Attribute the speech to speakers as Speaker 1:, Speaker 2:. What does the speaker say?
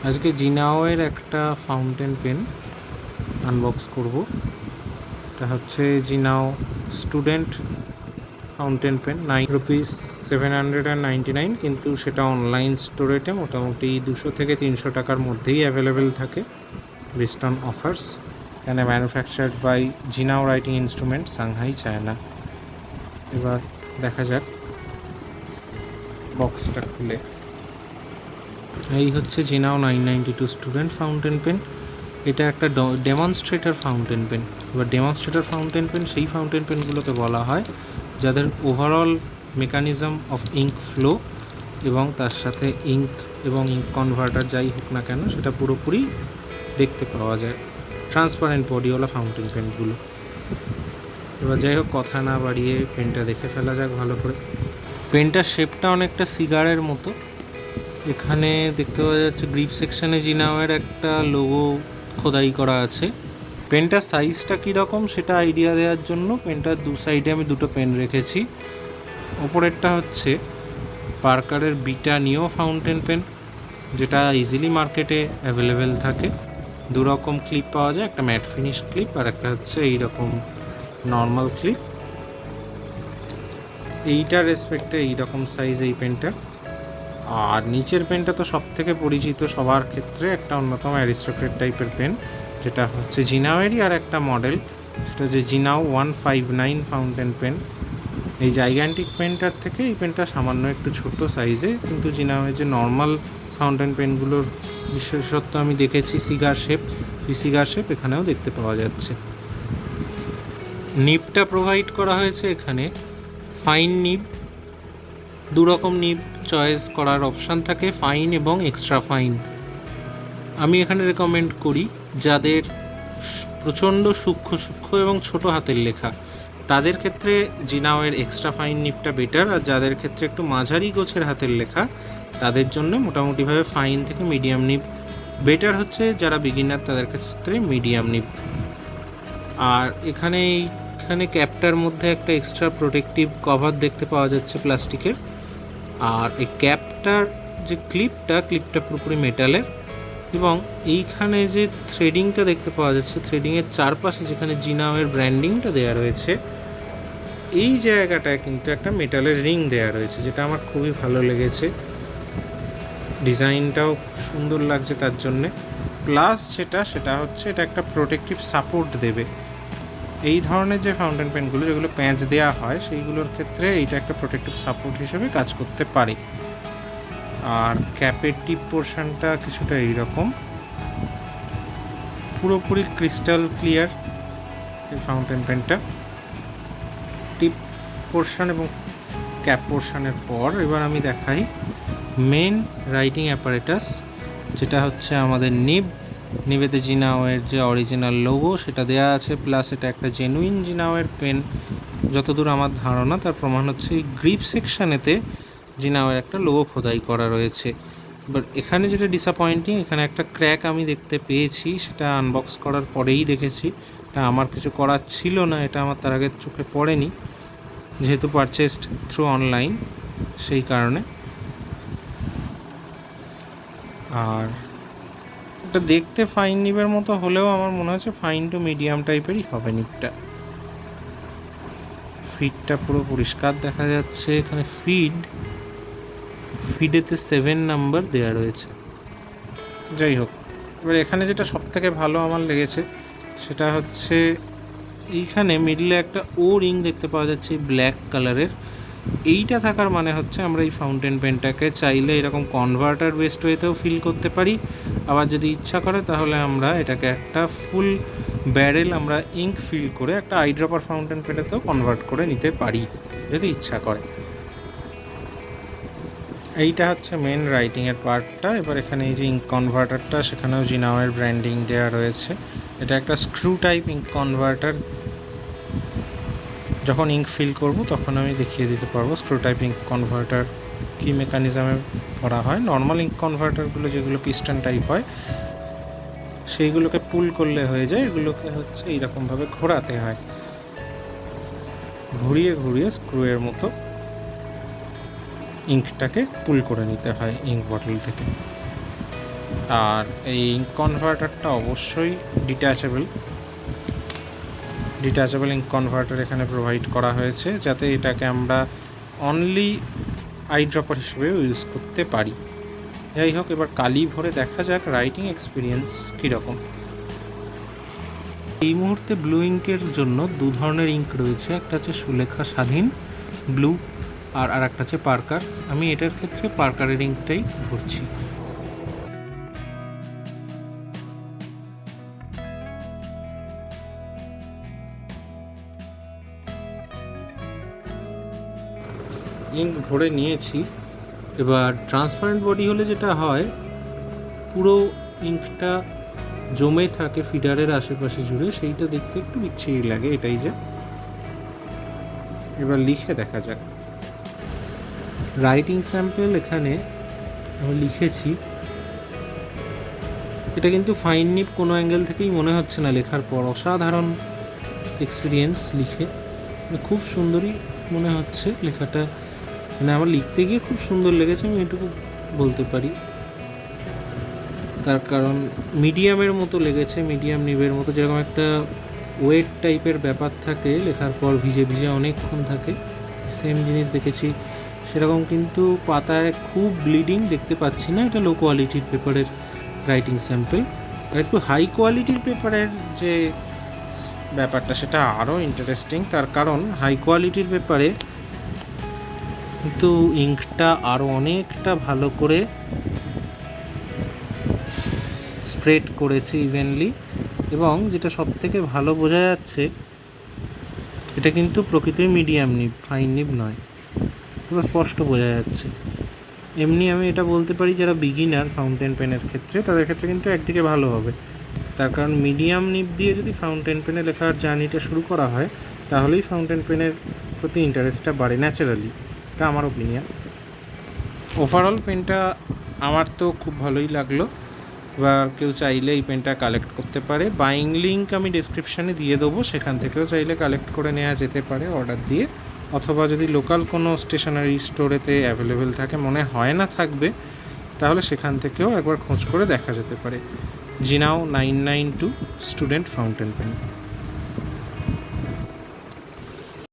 Speaker 1: আজকে জিনাওয়ের একটা fountain pen unbox করব। এটা হচ্ছে জিনাও স্টুডেন্ট ফাউন্টেন পেন, ₹9 799, কিন্তু সেটা অনলাইন স্টোরেটে মোটামুটি 200 থেকে 300 টাকার মধ্যেই অ্যাভেলেবেল থাকে বেসড অন অফার্স। এখানে manufactured by Jinhao writing instrument, Shanghai, China. এবার দেখা যাক বক্সটা খুলে। এই হচ্ছে জিনাও 992 স্টুডেন্ট ফাউন্টেন পেন। এটা একটা ডেমনস্ট্রেটর ফাউন্টেন পেন। এবার ডেমনস্ট্রেটর ফাউন্টেন পেন সেই ফাউন্টেন পেনগুলোকে বলা হয় যাদের overall mechanism of ink flow এবং তার সাথে ইঙ্ক এবং ইঙ্ক কনভার্টার যাই হোক না কেন সেটা পুরোপুরি দেখতে পাওয়া যায়, ট্রান্সপারেন্ট বডিওয়ালা ফাউন্টেন পেনগুলো। এবার যাই হোক, কথা না বাড়িয়ে পেনটা দেখে ফেলা যাক ভালো করে। পেনটার শেপটা অনেকটা সিগারের মতো। এখানে দেখতে পাওয়া যাচ্ছে গ্রিপ সেকশনে জিনাওয়ের একটা লোগো খোদাই করা আছে। পেনটার সাইজটা কীরকম সেটা আইডিয়া দেওয়ার জন্য পেনটার দু সাইডে আমি দুটো পেন রেখেছি। ওপরেরটা হচ্ছে পার্কারের বিটা নিও ফাউন্টেন পেন, যেটা ইজিলি মার্কেটে অ্যাভেলেবেল থাকে। দু রকম ক্লিপ পাওয়া যায়, একটা ম্যাট ফিনিশ ক্লিপ আর একটা হচ্ছে এইরকম নর্মাল ক্লিপ। এইটার রেসপেক্টে এইরকম সাইজ এই পেনটা। আর নিচের পেনটা তো সব থেকে পরিচিত সবার ক্ষেত্রে, একটা অন্যতম অ্যারিস্টোক্রেট টাইপের পেন, যেটা হচ্ছে জিনাওয়েরই আর একটা মডেল, সেটা হচ্ছে জিনাও 159 ফাউন্টেন পেন। এই জাইগ্যান্টিক পেনটার থেকে এই পেনটা সামান্য একটু ছোট সাইজে, কিন্তু জিনাওয়ের যে নর্মাল ফাউন্টেন পেনগুলোর বিশেষত্ব আমি দেখেছি সিগার শেপ, এই সিগার শেপ এখানেও দেখতে পাওয়া যাচ্ছে। নিবটা প্রোভাইড করা হয়েছে এখানে ফাইন নিব। দু রকম নিব চয়েস করার অপশান থাকে, ফাইন এবং এক্সট্রা ফাইন। আমি এখানে রেকমেন্ড করি যাদের প্রচণ্ড সূক্ষ্ম এবং ছোট হাতের লেখা, তাদের ক্ষেত্রে জিনাওয়ের এক্সট্রা ফাইন নিবটা বেটার। আর যাদের ক্ষেত্রে একটু মাঝারি গোছের হাতের লেখা, তাদের জন্য মোটামুটিভাবে ফাইন থেকে মিডিয়াম নিব বেটার হচ্ছে। যারা বিগিনার তাদের ক্ষেত্রে মিডিয়াম নিব। আর এখানে ক্যাপটার মধ্যে একটা এক্সট্রা প্রোটেক্টিভ কভার দেখতে পাওয়া যাচ্ছে প্লাস্টিকের। আর এই ক্যাপটার যে ক্লিপটা পুরোপুরি মেটালের, এবং এইখানে যে থ্রেডিংটা দেখতে পাওয়া যাচ্ছে, থ্রেডিংয়ের চারপাশে যেখানে জিনাওয়ের ব্র্যান্ডিংটা দেওয়া রয়েছে, এই জায়গাটায় কিন্তু একটা মেটালের রিং দেওয়া রয়েছে, যেটা আমার খুবই ভালো লেগেছে। ডিজাইনটাও সুন্দর লাগছে তার জন্যে। প্লাস সেটা হচ্ছে এটা একটা প্রোটেক্টিভ সাপোর্ট দেবে। এই ধরনের যে ফাউন্টেন পেনগুলো যেগুলো প্যাঁচ দেওয়া হয়, সেইগুলোর ক্ষেত্রে এইটা একটা প্রোটেক্টিভ সাপোর্ট হিসেবে কাজ করতে পারে। আর ক্যাপের টিপ পোর্শনটা কিছুটা এইরকম, পুরোপুরি ক্রিস্টাল ক্লিয়ার এই ফাউন্টেন পেনটা। টিপ পোর্শন এবং ক্যাপ পোর্শনের পর এবার আমি দেখাই মেন রাইটিং অ্যাপারেটাস, যেটা হচ্ছে আমাদের নিবেতে জিনাওয়ের যে অরিজিনাল লোগো সেটা দেওয়া আছে, প্লাস এটা একটা জেনুইন জিনাওয়ের পেন যতদূর আমার ধারণা। তার প্রমাণ হচ্ছে এই গ্রিপ সেকশানেতে জিনাওয়ের একটা লোগো খোদাই করা রয়েছে। এবার এখানে যেটা ডিসঅ্যাপয়েন্টিং, এখানে একটা ক্র্যাক আমি দেখতে পেয়েছি, সেটা আনবক্স করার পরেই দেখেছি। এটা আমার কিছু করার ছিল না, এটা আমার তার আগে চোখে পড়েনি, যেহেতু পারচেসড থ্রু অনলাইন সেই কারণে। আর এটা দেখতে ফাইন নিবের মতো হলেও আমার মনে হচ্ছে ফাইন টু মিডিয়াম টাইপেরই হবে নিবটা। ফিডটা পুরো পরিষ্কার দেখা যাচ্ছে। এখানে ফিডেতে 7 নাম্বার দেওয়া রয়েছে। যাই হোক, এবার এখানে যেটা সব থেকে ভালো আমার লেগেছে সেটা হচ্ছে এইখানে মিডলে একটা ও রিং দেখতে পাওয়া যাচ্ছে ব্ল্যাক কালারের। এইটা থাকার মানে হচ্ছে আমরা এই ফাউন্টেন পেনটাকে চাইলে এরকম কনভার্টার বেসড ওয়েতেও ফিল করতে পারি। আবার যদি ইচ্ছা করে তাহলে আমরা এটাকে একটা ফুল ব্যারেল আমরা ইঙ্ক ফিল করে একটা আইড্রপার ফাউন্টেন পেনেতেও কনভার্ট করে নিতে পারি যদি ইচ্ছা করে। এইটা হচ্ছে মেন রাইটিংয়ের পার্টটা। এবার এখানে এই যে ইঙ্ক কনভার্টারটা, সেখানেও জিনাওয়ের ব্র্যান্ডিং দেওয়া রয়েছে। এটা একটা স্ক্রু টাইপ ইঙ্ক কনভার্টার। যখন ইঙ্ক ফিল করব তখন আমি দেখিয়ে দিতে পারবো স্ক্রু টাইপ ইঙ্ক কনভার্টার কী মেকানিজমে করা হয়। নর্মাল ইঙ্ক কনভার্টারগুলো যেগুলো পিস্টন টাইপ হয়, সেইগুলোকে পুল করলে হয়ে যায়, এগুলোকে হচ্ছে এইরকমভাবে ঘোরাতে হয়, ঘুরিয়ে স্ক্রুয়ের মতো ইঙ্কটাকে পুল করে নিতে হয় ইঙ্ক বটল থেকে। আর এই ইঙ্ক কনভার্টারটা অবশ্যই ডিট্যাচেবল ইঙ্ক কনভার্টার এখানে প্রোভাইড করা হয়েছে, যাতে এটাকে আমরা অনলি আইড্রপার হিসেবেও ইউজ করতে পারি। যাই হোক, এবার কালি ভরে দেখা যাক রাইটিং এক্সপিরিয়েন্স কীরকম। এই মুহূর্তে ব্লু ইঙ্কের জন্য দু ধরনের ইঙ্ক রয়েছে, একটা হচ্ছে সুলেখা স্বাধীন ব্লু, আর একটা হচ্ছে পার্কার। আমি এটার ক্ষেত্রে পার্কারের ইঙ্কটাই ভরছি। ইঙ্ক ভরে নিয়েছি। এবার ট্রান্সপারেন্ট বডি হলে যেটা হয়, পুরো ইঙ্কটা জমে থাকে ফিডারের আশেপাশে জুড়ে, সেইটা দেখতে একটু বিচ্ছিরি লাগে, এটাই যা। এবার লিখে দেখা যাক। রাইটিং স্যাম্পল এখানে আমি লিখেছি। এটা কিন্তু ফাইন নিব কোনো অ্যাঙ্গেল থেকেই মনে হচ্ছে না লেখার পর। অসাধারণ এক্সপিরিয়েন্স লিখে, খুব সুন্দরই মনে হচ্ছে লেখাটা। মানে আমার লিখতে গিয়ে খুব সুন্দর লেগেছে, আমি এটুকু বলতে পারি। তার কারণ মিডিয়ামের মতো লেগেছে, মিডিয়াম নিবের মতো। যেরকম একটা ওয়েট টাইপের ব্যাপার থাকে লেখার পর, ভিজে ভিজে অনেকক্ষণ থাকে, সেম জিনিস দেখেছি। সেরকম কিন্তু পাতায় খুব ব্লিডিং দেখতে পাচ্ছি না। এটা লো কোয়ালিটির পেপারের রাইটিং স্যাম্পল। আর একটু হাই কোয়ালিটির পেপারের যে ব্যাপারটা, সেটা আরও ইন্টারেস্টিং। তার কারণ হাই কোয়ালিটির পেপারে কিন্তু ইঙ্কটা আরও অনেকটা ভালো করে স্প্রেড করেছে ইভেনলি, এবং যেটা সব থেকে ভালো বোঝা যাচ্ছে, এটা কিন্তু প্রকৃতির মিডিয়াম নিব, ফাইন নিব নয়। পুরো স্পষ্ট বোঝা যাচ্ছে। এমনি আমি এটা বলতে পারি, যারা বিগিনার ফাউন্টেন পেনের ক্ষেত্রে, তাদের ক্ষেত্রে কিন্তু একদিকে ভালো হবে। তার কারণ মিডিয়াম নিব দিয়ে যদি ফাউন্টেন পেনে লেখার জার্নিটা শুরু করা হয়, তাহলেই ফাউন্টেন পেনের প্রতি ইন্টারেস্টটা বাড়ে ন্যাচারালি। এটা আমার ওপিনিয়ন। ওভারঅল পেনটা আমার তো খুব ভালোই লাগলো। এবার কেউ চাইলে এই পেনটা কালেক্ট করতে পারে। বাইং লিঙ্ক আমি ডেসক্রিপশানে দিয়ে দেবো, সেখান থেকেও চাইলে কালেক্ট করে নেওয়া যেতে পারে অর্ডার দিয়ে। অথবা যদি লোকাল কোনো স্টেশনারি স্টোরেতে অ্যাভেলেবেল থাকে, মনে হয় না থাকবে, তাহলে সেখান থেকেও একবার খোঁজ করে দেখা যেতে পারে। জিনাও 992 স্টুডেন্ট ফাউন্টেন পেন।